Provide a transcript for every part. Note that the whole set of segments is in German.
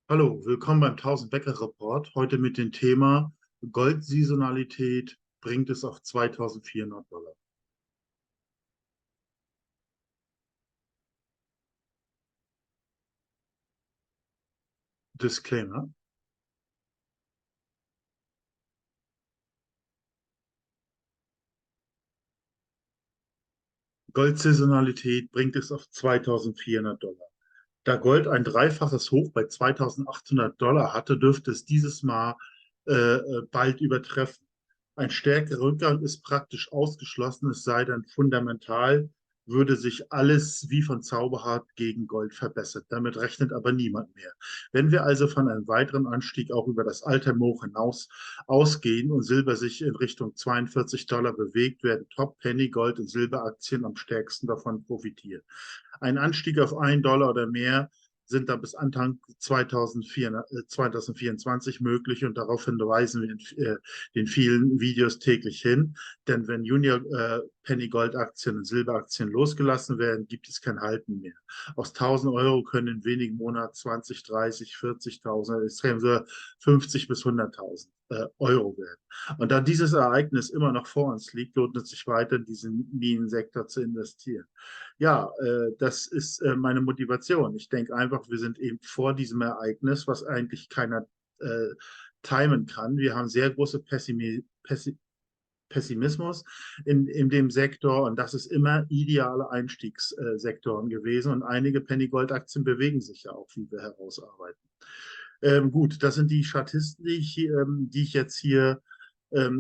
Hallo, willkommen beim 1000 Bäcker Report. Heute mit dem Thema Goldsaisonalität bringt es auf 2400 $. Disclaimer. Goldsaisonalität bringt es auf 2400 $. Da Gold ein dreifaches Hoch bei 2800 $ hatte, dürfte es dieses Mal bald übertreffen. Ein stärkerer Rückgang ist praktisch ausgeschlossen, es sei denn fundamental würde sich alles wie von Zauberhand gegen Gold verbessert. Damit rechnet aber niemand mehr. Wenn wir also von einem weiteren Anstieg auch über das alte Hoch hinaus ausgehen und Silber sich in Richtung 42 $ bewegt, werden Top Penny Gold und Silberaktien am stärksten davon profitieren. Ein Anstieg auf 1 $ oder mehr sind da bis Anfang 2024 möglich und daraufhin weisen wir in den vielen Videos täglich hin. Denn wenn Junior Penny Gold Aktien und Silberaktien losgelassen werden, gibt es kein Halten mehr. Aus 1.000 € können in wenigen Monaten 20, 30, 40.000, extrem so 50 bis 100.000 Euro werden. Und da dieses Ereignis immer noch vor uns liegt, lohnt es sich weiter in diesen Minensektor zu investieren. Ja, das ist meine Motivation. Ich denke einfach, wir sind eben vor diesem Ereignis, was eigentlich keiner äh, timen kann. Wir haben sehr große Pessimismus in dem Sektor und das ist immer ideale Einstiegssektoren gewesen und einige Penny-Gold-Aktien bewegen sich ja auch, wie wir herausarbeiten. Gut, das sind die Statisten, die ich jetzt hier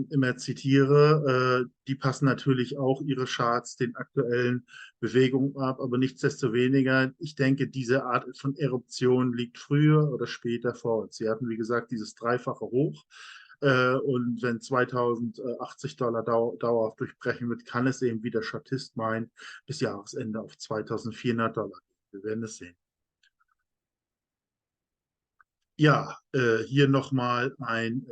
immer zitiere. Die passen natürlich auch ihre Charts den aktuellen Bewegungen ab, aber nichtsdestoweniger, ich denke, diese Art von Eruption liegt früher oder später vor uns. Sie hatten, wie gesagt, dieses dreifache Hoch. Und wenn 2080 $ dauerhaft durchbrechen wird, kann es eben, wie der Statist meint, bis Jahresende auf 2400 $ gehen. Wir werden es sehen. Ja, hier nochmal ein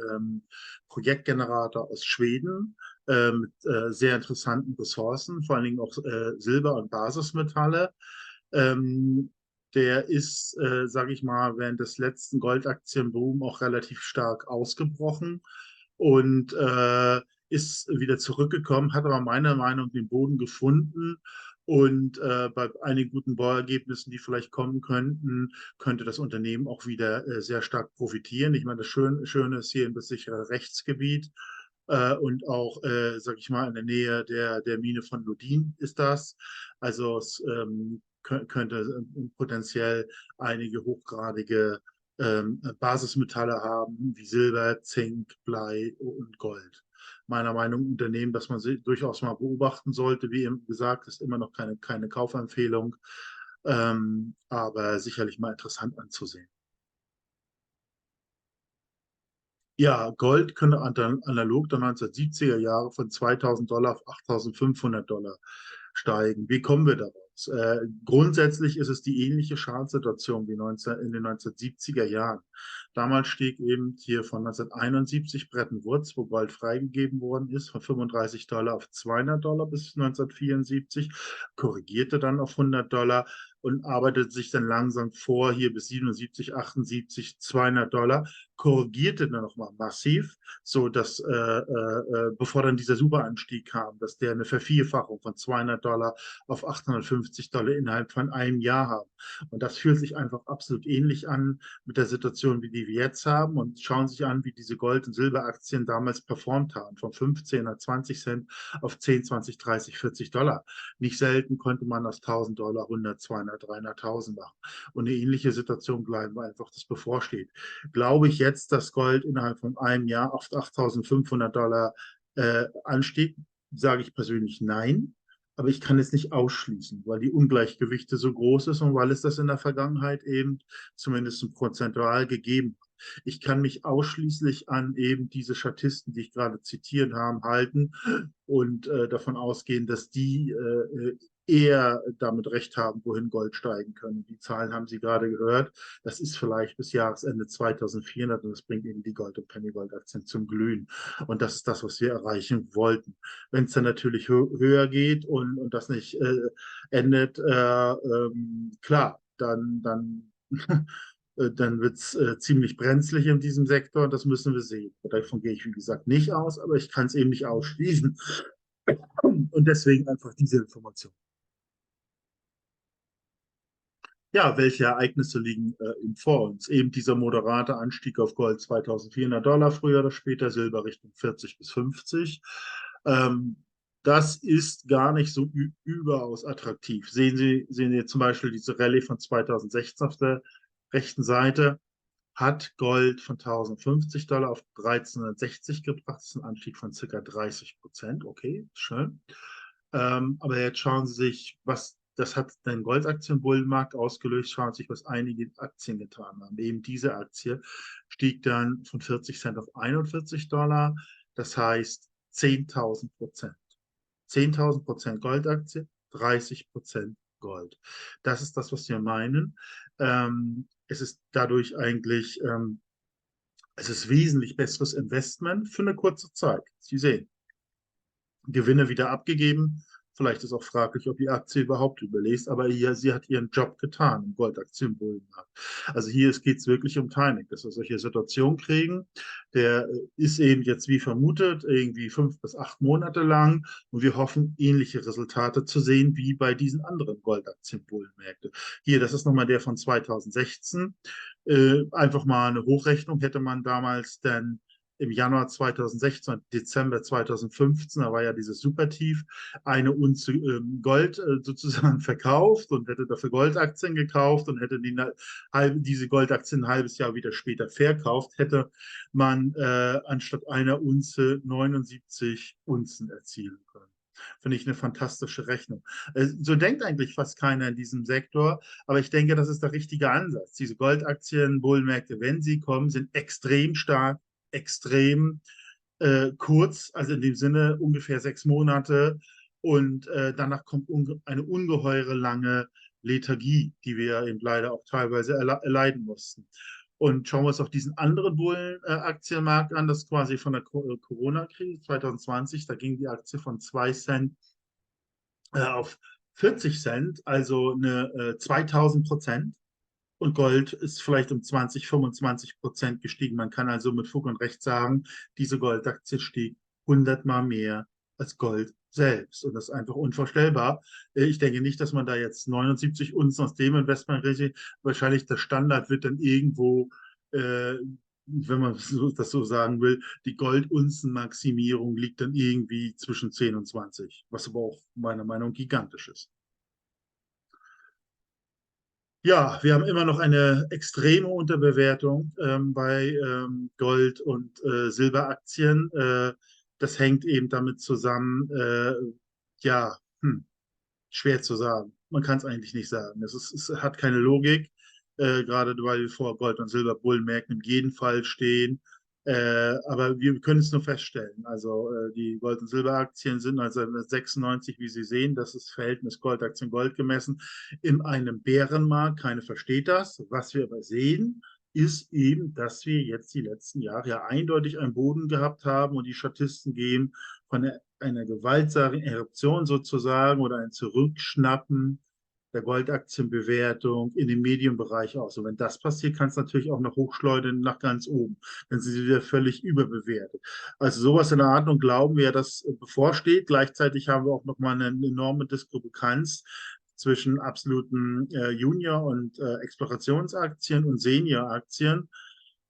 Projektgenerator aus Schweden mit sehr interessanten Ressourcen, vor allen Dingen auch Silber- und Basismetalle. Ähm, Der ist, sage ich mal, während des letzten Goldaktienboom auch relativ stark ausgebrochen und ist wieder zurückgekommen, hat aber meiner Meinung nach den Boden gefunden. Und bei einigen guten Bauergebnissen, die vielleicht kommen könnten, könnte das Unternehmen auch wieder sehr stark profitieren. Ich meine, das Schöne ist hier in das sichere Rechtsgebiet und auch, sage ich mal, in der Nähe der Mine von Lundin ist das. Also es könnte potenziell einige hochgradige Basismetalle haben, wie Silber, Zink, Blei und Gold. Meiner Meinung nach ein Unternehmen, das man durchaus mal beobachten sollte. Wie eben gesagt, ist immer noch keine Kaufempfehlung, aber sicherlich mal interessant anzusehen. Ja, Gold könnte analog der 1970er Jahre von 2.000 $ auf 8.500 $ steigen. Wie kommen wir daraus? Grundsätzlich ist es die ähnliche Chartsituation wie in den 1970er Jahren. Damals stieg eben hier von 1971 Bretton Woods, wo Gold freigegeben worden ist, von 35 $ auf 200 $ bis 1974, korrigierte dann auf 100 $ und arbeitet sich dann langsam vor, hier bis 77, 78, 200 $, korrigierte dann nochmal massiv, so dass, bevor dann dieser Superanstieg kam, dass der eine Vervierfachung von 200 $ auf 850 $ innerhalb von einem Jahr haben. Und das fühlt sich einfach absolut ähnlich an mit der Situation, wie die wir jetzt haben und schauen sich an, wie diese Gold- und Silberaktien damals performt haben, von 15 oder 20 Cent auf 10, 20, 30, 40 $. Nicht selten konnte man aus 1.000 $ 100, 200, 300.000 machen. Und eine ähnliche Situation bleiben wir einfach, das bevorsteht. Glaube ich jetzt, dass Gold innerhalb von einem Jahr auf 8.500 $ anstieg, sage ich persönlich nein. Aber ich kann es nicht ausschließen, weil die Ungleichgewichte so groß ist und weil es das in der Vergangenheit eben zumindest prozentual gegeben hat. Ich kann mich ausschließlich an eben diese Statisten, die ich gerade zitiert habe, halten und davon ausgehen, dass die eher damit recht haben, wohin Gold steigen können. Die Zahlen haben Sie gerade gehört. Das ist vielleicht bis Jahresende 2400 und das bringt eben die Gold- und Penny-Gold-Aktien zum Glühen. Und das ist das, was wir erreichen wollten. Wenn es dann natürlich höher geht und das nicht endet, klar, dann dann wird es ziemlich brenzlig in diesem Sektor. Das müssen wir sehen. Davon gehe ich, wie gesagt, nicht aus, aber ich kann es eben nicht ausschließen. Und deswegen einfach diese Information. Ja, welche Ereignisse liegen eben vor uns? Eben dieser moderate Anstieg auf Gold 2400 $ früher oder später, Silber Richtung 40 bis 50. Ähm, Das ist gar nicht so überaus attraktiv. Sehen Sie zum Beispiel diese Rallye von 2016 auf der rechten Seite, hat Gold von 1050 $ auf 1360 gebracht. Das ist ein Anstieg von circa 30%. Okay, schön. Aber jetzt schauen Sie sich, was das hat den Goldaktienbullenmarkt ausgelöst. Schauen Sie sich, was einige Aktien getan haben. Eben diese Aktie stieg dann von 40 Cent auf 41 $. Das heißt 10.000%. 10.000% Goldaktie, 30% Gold. Das ist das, was wir meinen. Es ist dadurch eigentlich, es ist wesentlich besseres Investment für eine kurze Zeit. Sie sehen, Gewinne wieder abgegeben. Vielleicht ist auch fraglich, ob die Aktie überhaupt überlebt, aber hier, sie hat ihren Job getan im Goldaktienbullenmarkt. Also hier geht es wirklich um Timing, dass wir solche Situationen kriegen. Der ist eben jetzt wie vermutet irgendwie 5 bis 8 Monate lang und wir hoffen, ähnliche Resultate zu sehen wie bei diesen anderen Goldaktienbullenmärkten. Hier, das ist nochmal der von 2016. Einfach mal eine Hochrechnung hätte man damals dann im Januar 2016, Dezember 2015, da war ja dieses Supertief, eine Unze Gold sozusagen verkauft und hätte dafür Goldaktien gekauft und hätte diese Goldaktien ein halbes Jahr wieder später verkauft, hätte man anstatt einer Unze 79 Unzen erzielen können. Finde ich eine fantastische Rechnung. So denkt eigentlich fast keiner in diesem Sektor, aber ich denke, das ist der richtige Ansatz. Diese Goldaktien, Bullenmärkte, wenn sie kommen, sind extrem stark, extrem kurz, also in dem Sinne ungefähr 6 Monate. Und danach kommt eine ungeheure lange Lethargie, die wir eben leider auch teilweise erleiden mussten. Und schauen wir uns auch diesen anderen Bullenaktienmarkt an, das ist quasi von der Corona-Krise 2020, da ging die Aktie von 2 Cent auf 40 Cent, also eine 2000%. Und Gold ist vielleicht um 20, 25% gestiegen. Man kann also mit Fug und Recht sagen, diese Goldaktie stieg 100-mal mehr als Gold selbst. Und das ist einfach unvorstellbar. Ich denke nicht, dass man da jetzt 79 Unzen aus dem Investment rechnet. Wahrscheinlich der Standard wird dann irgendwo, wenn man das so sagen will, die Goldunzenmaximierung liegt dann irgendwie zwischen 10 und 20, was aber auch meiner Meinung nach gigantisch ist. Ja, wir haben immer noch eine extreme Unterbewertung bei Gold- und Silberaktien. Das hängt eben damit zusammen, ja, schwer zu sagen. Man kann es eigentlich nicht sagen. Es hat keine Logik, gerade weil wir vor Gold- und Silberbullenmärkten in jedem Fall stehen. Aber wir können es nur feststellen. Also die Gold- und Silberaktien sind 1996, wie Sie sehen, das ist Verhältnis Goldaktien Gold gemessen, in einem Bärenmarkt. Keiner versteht das. Was wir aber sehen, ist eben, dass wir jetzt die letzten Jahre ja eindeutig einen Boden gehabt haben und die Statisten gehen von einer gewaltsamen Eruption sozusagen oder ein Zurückschnappen der Goldaktienbewertung in den Medienbereich aus. Und wenn das passiert, kann es natürlich auch noch hochschleudern nach ganz oben. Dann sind sie wieder völlig überbewertet. Also sowas in der Art und glauben wir, dass bevorsteht. Gleichzeitig haben wir auch nochmal eine enorme Diskrepanz zwischen absoluten Junior- und Explorationsaktien und Senior-Aktien.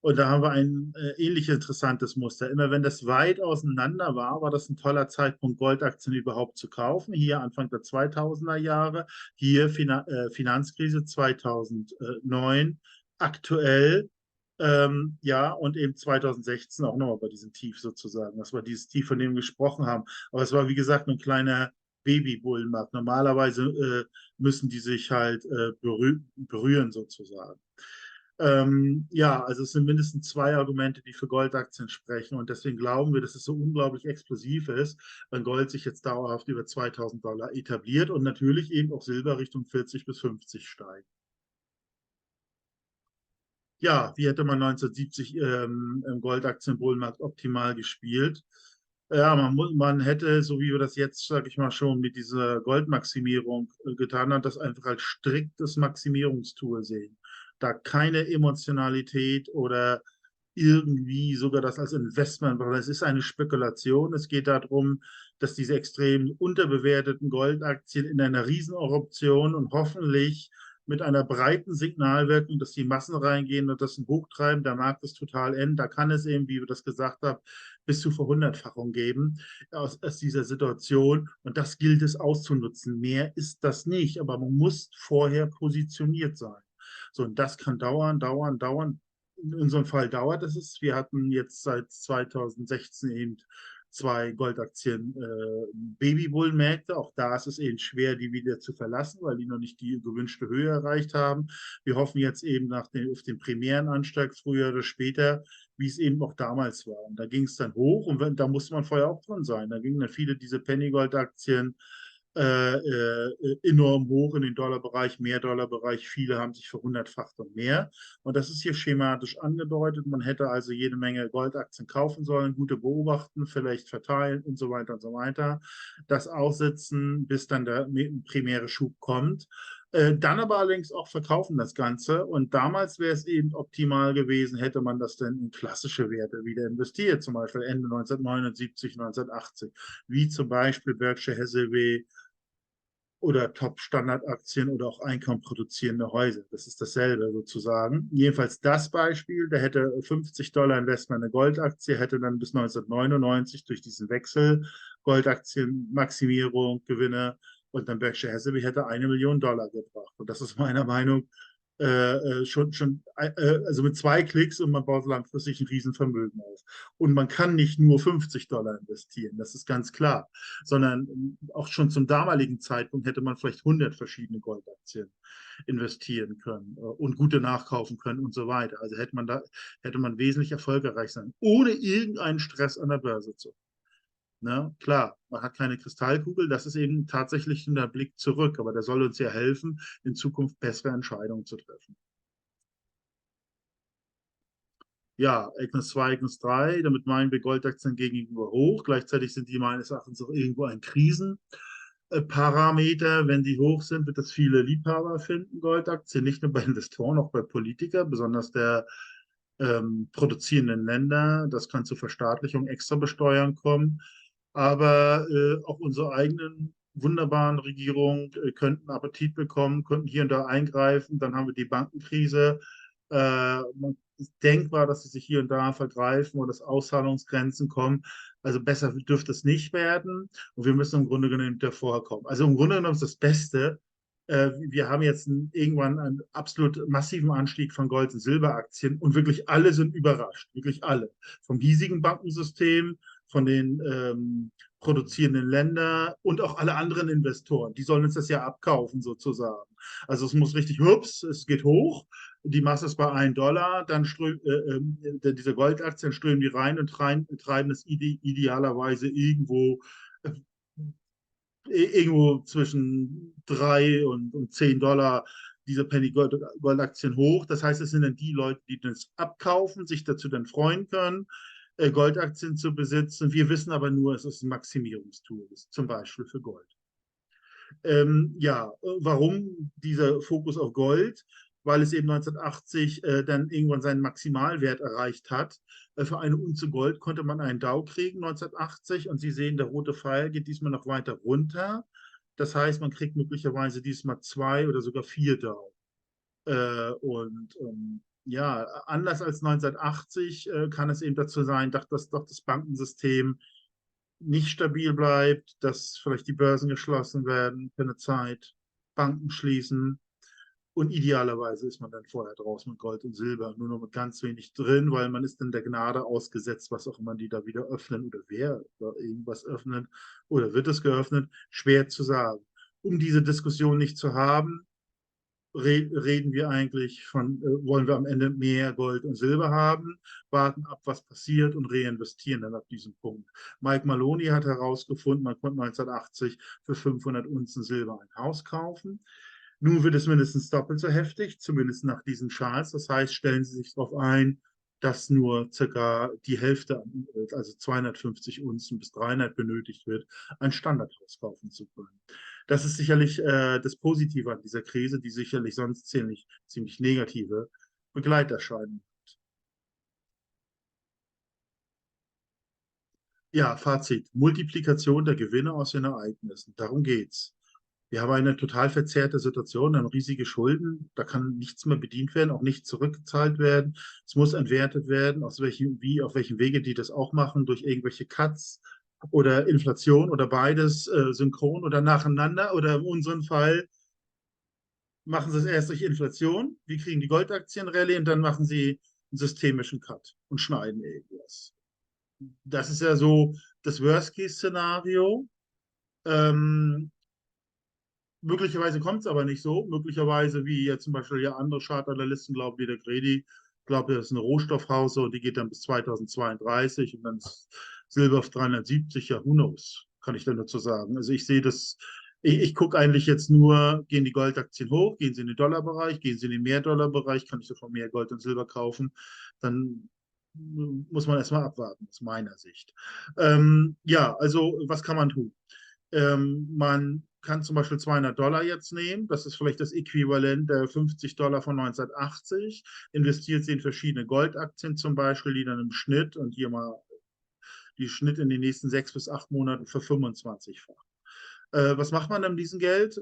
Und da haben wir ein ähnlich interessantes Muster. Immer wenn das weit auseinander war, war das ein toller Zeitpunkt, Goldaktien überhaupt zu kaufen. Hier Anfang der 2000er Jahre, hier Finanzkrise 2009, aktuell, ja, und eben 2016 auch nochmal bei diesem Tief sozusagen. Das war dieses Tief, von dem wir gesprochen haben. Aber es war, wie gesagt, ein kleiner Babybullenmarkt. Normalerweise müssen die sich halt berühren sozusagen. Ja, also es sind mindestens zwei Argumente, die für Goldaktien sprechen und deswegen glauben wir, dass es so unglaublich explosiv ist, wenn Gold sich jetzt dauerhaft über 2000 $ etabliert und natürlich eben auch Silber Richtung 40 bis 50 steigt. Ja, wie hätte man 1970 im Goldaktienbullenmarkt optimal gespielt? Ja, man hätte, so wie wir das jetzt, sage ich mal, schon mit dieser Goldmaximierung getan haben, das einfach als striktes Maximierungstool sehen. da keine Emotionalität oder irgendwie sogar das als Investment, weil es ist eine Spekulation. Es geht darum, dass diese extrem unterbewerteten Goldaktien in einer Rieseneruption und hoffentlich mit einer breiten Signalwirkung, dass die Massen reingehen und das hochtreiben, der Markt ist total end. Da kann es eben, wie wir das gesagt haben, bis zu Verhundertfachung geben aus dieser Situation. Und das gilt es auszunutzen. Mehr ist das nicht, aber man muss vorher positioniert sein. So, und das kann dauern, dauern, dauern. In unserem Fall dauert es. Wir hatten jetzt seit 2016 eben zwei Goldaktien Babybullenmärkte. Auch da ist es eben schwer, die wieder zu verlassen, weil die noch nicht die gewünschte Höhe erreicht haben. Wir hoffen jetzt eben auf den primären Anstieg früher oder später, wie es eben auch damals war. Und da ging es dann hoch und da musste man vorher auch drin sein. Da gingen dann viele diese Penny-Gold-Aktien enorm hoch in den Dollarbereich, Mehr-Dollar-Bereich. Viele haben sich verhundertfacht und mehr. Und das ist hier schematisch angedeutet. Man hätte also jede Menge Goldaktien kaufen sollen, gute beobachten, vielleicht verteilen und so weiter und so weiter. Das aussitzen, bis dann der primäre Schub kommt. Dann aber allerdings auch verkaufen das Ganze. Und damals wäre es eben optimal gewesen, hätte man das dann in klassische Werte wieder investiert, zum Beispiel Ende 1979, 1980, wie zum Beispiel Berkshire Hathaway oder Top-Standardaktien oder auch Einkommen produzierende Häuser. Das ist dasselbe sozusagen. Jedenfalls das Beispiel, da hätte $50 Investment eine Goldaktie, hätte dann bis 1999 durch diesen Wechsel Goldaktienmaximierung, Gewinne und dann Berkshire Hathaway hätte $1 Million gebracht. Und das ist meiner Meinung also mit 2 Klicks und man baut langfristig ein Riesenvermögen auf. Und man kann nicht nur $50 investieren, das ist ganz klar, sondern auch schon zum damaligen Zeitpunkt hätte man vielleicht 100 verschiedene Goldaktien investieren können und gute nachkaufen können und so weiter. Also hätte man wesentlich erfolgreich sein, ohne irgendeinen Stress an der Börse zu haben. Ne? Klar, man hat keine Kristallkugel, das ist eben tatsächlich der Blick zurück, aber der soll uns ja helfen, in Zukunft bessere Entscheidungen zu treffen. Ja, EGNOS 2, EGNOS 3, damit meinen wir Goldaktien gegenüber hoch. Gleichzeitig sind die meines Erachtens auch irgendwo ein Krisenparameter. Wenn die hoch sind, wird das viele Liebhaber finden, Goldaktien, nicht nur bei Investoren, auch bei Politikern, besonders der produzierenden Länder. Das kann zu Verstaatlichung, Extrabesteuern kommen. Aber auch unsere eigenen wunderbaren Regierungen könnten Appetit bekommen, könnten hier und da eingreifen. Dann haben wir die Bankenkrise. Man ist denkbar, dass sie sich hier und da vergreifen oder dass Auszahlungsgrenzen kommen. Also besser dürfte es nicht werden. Und wir müssen im Grunde genommen davor kommen. Also im Grunde genommen ist das Beste, wir haben jetzt irgendwann einen absolut massiven Anstieg von Gold- und Silberaktien und wirklich alle sind überrascht, wirklich alle. Vom hiesigen Bankensystem, von den produzierenden Ländern und auch alle anderen Investoren. Die sollen uns das ja abkaufen sozusagen. Also es muss richtig, hups, es geht hoch, die Masse ist bei $1, dann diese Goldaktien strömen die rein und treiben es idealerweise irgendwo zwischen 3 und $10 diese Penny-Gold-Aktien hoch. Das heißt, es sind dann die Leute, die das abkaufen, sich dazu dann freuen können, Goldaktien zu besitzen. Wir wissen aber nur, es ist ein Maximierungstool, zum Beispiel für Gold. Ja, warum dieser Fokus auf Gold? Weil es eben 1980 dann irgendwann seinen Maximalwert erreicht hat. Für eine Unze Gold konnte man einen Dow kriegen 1980 und Sie sehen, der rote Pfeil geht diesmal noch weiter runter. Das heißt, man kriegt möglicherweise diesmal 2 oder sogar 4 Dow. Ja, anders als 1980 kann es eben dazu sein, dass doch das Bankensystem nicht stabil bleibt, dass vielleicht die Börsen geschlossen werden für eine Zeit, Banken schließen und idealerweise ist man dann vorher draußen mit Gold und Silber, nur noch mit ganz wenig drin, weil man ist dann der Gnade ausgesetzt, was auch immer die da wieder öffnen oder wer da irgendwas öffnet oder wird es geöffnet, schwer zu sagen. Um diese Diskussion nicht zu haben, reden wir eigentlich wollen wir am Ende mehr Gold und Silber haben, warten ab, was passiert und reinvestieren dann ab diesem Punkt. Mike Maloney hat herausgefunden, man konnte 1980 für 500 Unzen Silber ein Haus kaufen. Nun wird es mindestens doppelt so heftig, zumindest nach diesen Charts. Das heißt, stellen Sie sich darauf ein, dass nur circa die Hälfte, also 250 Unzen bis 300 benötigt wird, ein Standardhaus kaufen zu können. Das ist sicherlich das Positive an dieser Krise, die sicherlich sonst ziemlich negative Begleiterscheinungen. Ja, Fazit. Multiplikation der Gewinne aus den Ereignissen. Darum geht's. Wir haben eine total verzerrte Situation, dann riesige Schulden. Da kann nichts mehr bedient werden, auch nicht zurückgezahlt werden. Es muss entwertet werden, auf welchem Wege die das auch machen, durch irgendwelche Cuts oder Inflation oder beides synchron oder nacheinander. Oder in unserem Fall machen sie es erst durch Inflation. Wir kriegen die Goldaktienrallye und dann machen sie einen systemischen Cut und schneiden irgendwas. Das ist ja so das Worst-Case-Szenario. Ähm, Möglicherweise kommt es aber nicht so. Möglicherweise, wie jetzt zum Beispiel ja andere Chartanalysten glauben, wie der Gredi, glaubt, das ist eine Rohstoffhause und die geht dann bis 2032 und dann ist Silber auf 370. Ja, who knows, kann ich da nur zu sagen. Also ich sehe das, ich gucke eigentlich jetzt nur, gehen die Goldaktien hoch, gehen sie in den Dollarbereich, gehen sie in den Mehrdollarbereich, kann ich davon mehr Gold und Silber kaufen, dann muss man erstmal abwarten, aus meiner Sicht. Ja, also was kann man tun? Man kann zum Beispiel 200 $ jetzt nehmen. Das ist vielleicht das Äquivalent der 50 $ von 1980. Investiert sie in verschiedene Goldaktien zum Beispiel, die dann im Schnitt und hier mal die Schnitt in den nächsten 6 bis 8 Monaten für 25-fach. Was macht man dann mit diesem Geld?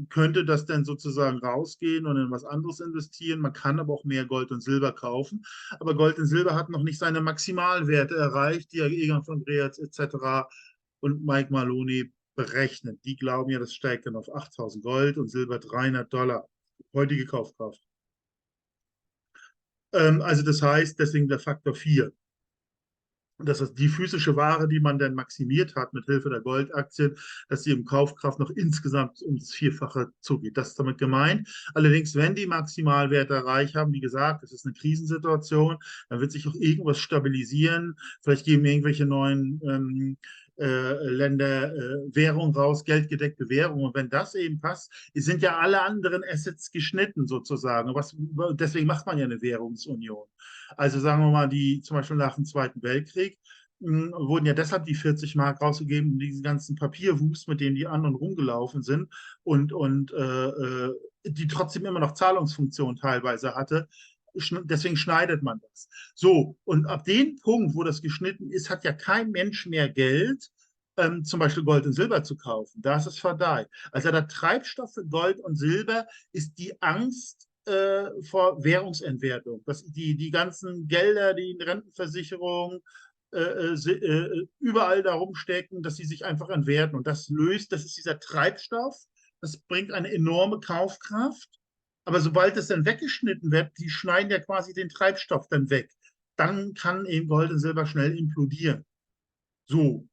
Könnte das dann sozusagen rausgehen und in was anderes investieren. Man kann aber auch mehr Gold und Silber kaufen. Aber Gold und Silber hat noch nicht seine Maximalwerte erreicht, die ja Egon von Dreherz etc. und Mike Maloney berechnet. Die glauben ja, das steigt dann auf 8.000 Gold und Silber 300 $. Heutige Kaufkraft. Also das heißt, deswegen der Faktor 4. Das ist die physische Ware, die man dann maximiert hat mit Hilfe der Goldaktien, dass sie im Kaufkraft noch insgesamt um das Vierfache zugeht. Das ist damit gemeint. Allerdings, wenn die Maximalwerte erreicht haben, wie gesagt, es ist eine Krisensituation, dann wird sich auch irgendwas stabilisieren. Vielleicht geben irgendwelche neuen Länder Währung raus, geldgedeckte Währung. Und wenn das eben passt, sind ja alle anderen Assets geschnitten sozusagen. Deswegen macht man ja eine Währungsunion. Also sagen wir mal, die zum Beispiel nach dem Zweiten Weltkrieg wurden ja deshalb die 40 Mark rausgegeben, diesen ganzen Papierwust, mit dem die anderen rumgelaufen sind und die trotzdem immer noch Zahlungsfunktion teilweise hatte. Deswegen schneidet man das. So, und ab dem Punkt, wo das geschnitten ist, hat ja kein Mensch mehr Geld, zum Beispiel Gold und Silber zu kaufen. Da ist es vorbei. Also der Treibstoff für Gold und Silber ist die Angst vor Währungsentwertung. Die ganzen Gelder, die in Rentenversicherung überall darum stecken, dass sie sich einfach entwerten. Und das ist dieser Treibstoff, das bringt eine enorme Kaufkraft. Aber sobald es dann weggeschnitten wird, die schneiden ja quasi den Treibstoff dann weg, dann kann eben Gold und Silber schnell implodieren. So,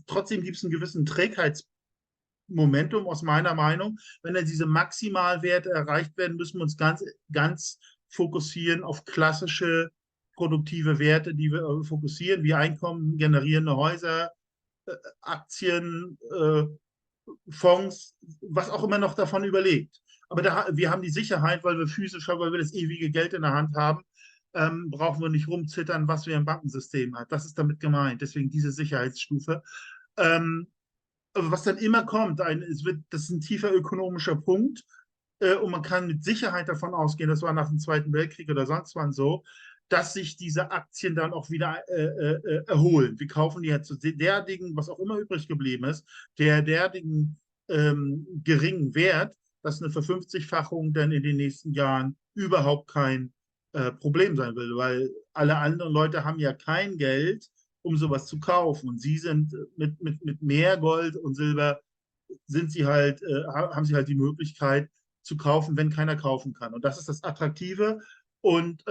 trotzdem gibt es einen gewissen Trägheitsmomentum aus meiner Meinung. Wenn dann diese Maximalwerte erreicht werden, müssen wir uns ganz fokussieren auf klassische produktive Werte, die wir fokussieren, wie Einkommen generierende Häuser, Aktien, Fonds, was auch immer noch davon überlebt. Aber wir haben die Sicherheit, weil wir das ewige Geld in der Hand haben, brauchen wir nicht rumzittern, was wir im Bankensystem haben. Das ist damit gemeint. Deswegen diese Sicherheitsstufe. Aber was dann immer kommt, das ist ein tiefer ökonomischer Punkt. Und man kann mit Sicherheit davon ausgehen, das war nach dem Zweiten Weltkrieg oder sonst wann so, dass sich diese Aktien dann auch wieder erholen. Wir kaufen die jetzt zu derartigen, was auch immer übrig geblieben ist, derartigen geringen Wert, dass eine Verfünfzigfachung dann in den nächsten Jahren überhaupt kein Problem sein will, weil alle anderen Leute haben ja kein Geld, um sowas zu kaufen. Und sie sind mit mehr Gold und Silber haben sie halt die Möglichkeit zu kaufen, wenn keiner kaufen kann. Und das ist das Attraktive. Und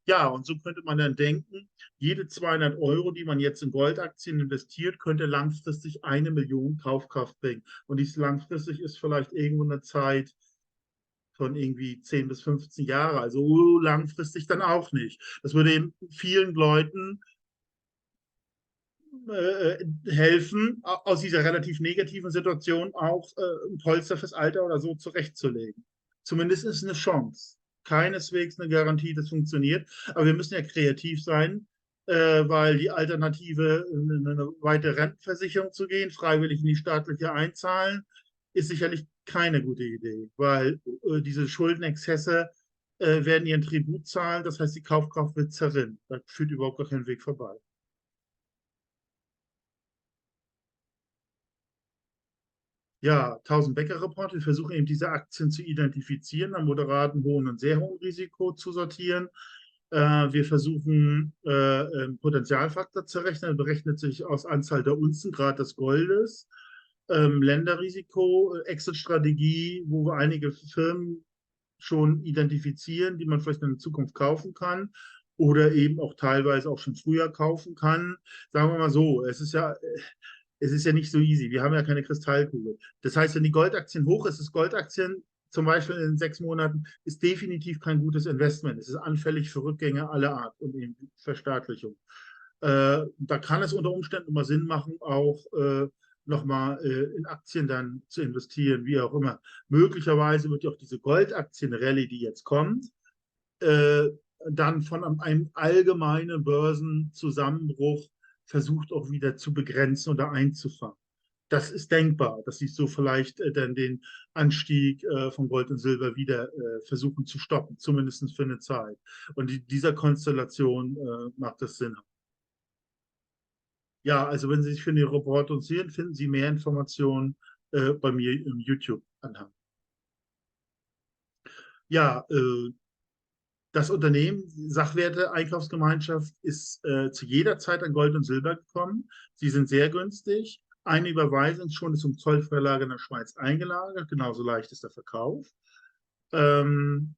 ja, und so könnte man dann denken, jede 200 €, die man jetzt in Goldaktien investiert, könnte langfristig 1 Million Kaufkraft bringen. Und dies langfristig ist vielleicht irgendwo eine Zeit von irgendwie 10 bis 15 Jahre, also langfristig dann auch nicht. Das würde eben vielen Leuten helfen, aus dieser relativ negativen Situation auch ein Polster fürs Alter oder so zurechtzulegen. Zumindest ist es eine Chance. Keineswegs eine Garantie, das funktioniert. Aber wir müssen ja kreativ sein, weil die Alternative, eine weitere Rentenversicherung zu gehen, freiwillig in die staatliche einzahlen, ist sicherlich keine gute Idee, weil diese Schuldenexzesse werden ihren Tribut zahlen. Das heißt, die Kaufkraft wird zerrinnt. Da führt überhaupt gar kein Weg vorbei. Ja, 1000-Becker-Report. Wir versuchen eben diese Aktien zu identifizieren, am moderaten, hohen und sehr hohen Risiko zu sortieren. Wir versuchen, einen Potenzialfaktor zu rechnen. Er berechnet sich aus Anzahl der Unzen, Grad des Goldes, Länderrisiko, Exit-Strategie, wo wir einige Firmen schon identifizieren, die man vielleicht in der Zukunft kaufen kann oder eben auch teilweise auch schon früher kaufen kann. Sagen wir mal so, es ist ja nicht so easy. Wir haben ja keine Kristallkugel. Das heißt, wenn die Goldaktien hoch ist, ist Goldaktien zum Beispiel in 6 Monaten, ist definitiv kein gutes Investment. Es ist anfällig für Rückgänge aller Art und eben Verstaatlichung. Da kann es unter Umständen immer Sinn machen, auch nochmal in Aktien dann zu investieren, wie auch immer. Möglicherweise wird ja auch diese Goldaktien-Rallye, die jetzt kommt, äh, dann von einem allgemeinen Börsenzusammenbruch versucht auch wieder zu begrenzen oder einzufangen. Das ist denkbar, dass sie so vielleicht dann den Anstieg von Gold und Silber wieder versuchen zu stoppen, zumindest für eine Zeit. Und in dieser Konstellation macht das Sinn. Ja, also wenn Sie sich für den Report interessieren, finden Sie mehr Informationen bei mir im YouTube-Anhang. Ja, das Unternehmen Sachwerte Einkaufsgemeinschaft ist zu jeder Zeit an Gold und Silber gekommen. Sie sind sehr günstig. Eine Überweisung schon ist um Zollfreilager in der Schweiz eingelagert. Genauso leicht ist der Verkauf. Ähm,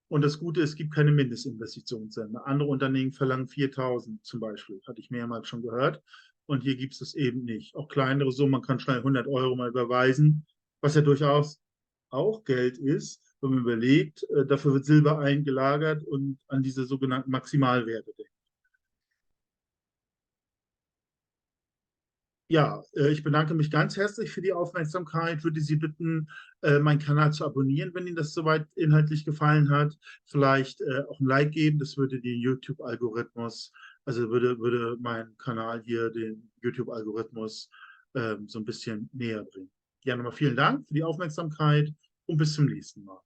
und das Gute, es gibt keine Mindestinvestitionssender. Andere Unternehmen verlangen 4.000 zum Beispiel, hatte ich mehrmals schon gehört. Und hier gibt es das eben nicht. Auch kleinere Summen, man kann schnell 100 € mal überweisen, was ja durchaus auch Geld ist, wenn man überlegt, dafür wird Silber eingelagert und an diese sogenannten Maximalwerte denkt. Ja, ich bedanke mich ganz herzlich für die Aufmerksamkeit. Würde Sie bitten, meinen Kanal zu abonnieren, wenn Ihnen das soweit inhaltlich gefallen hat. Vielleicht auch ein Like geben, das würde den YouTube-Algorithmus, also würde mein Kanal hier den YouTube-Algorithmus so ein bisschen näher bringen. Ja, nochmal vielen Dank für die Aufmerksamkeit und bis zum nächsten Mal.